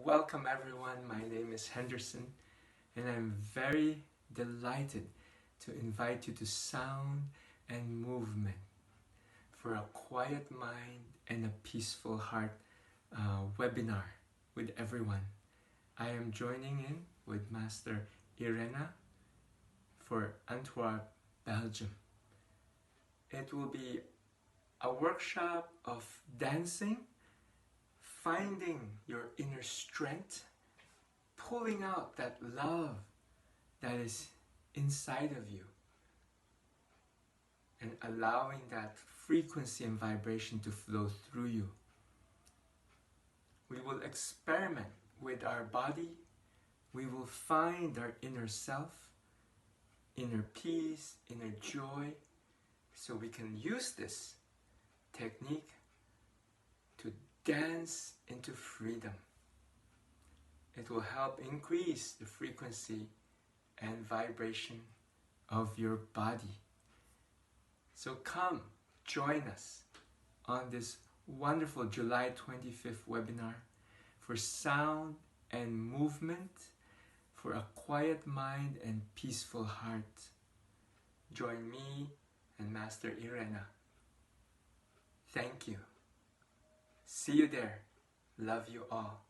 Welcome everyone, my name is Henderson and I'm very delighted to invite you to Sound and Movement for a quiet mind and a peaceful heart webinar with everyone. I am joining in with Master Irena for Antwerp, Belgium. It will be a workshop of dancing, finding your inner strength, pulling out that love that is inside of you, and allowing that frequency and vibration to flow through you. We will experiment with our body. We will find our inner self, inner peace, inner joy, so we can use this technique to dance into freedom. It will help increase the frequency and vibration of your body. So come join us on this wonderful July 25th webinar for sound and movement for a quiet mind and peaceful heart. Join me and Master Irena. Thank you. See you there. Love you all.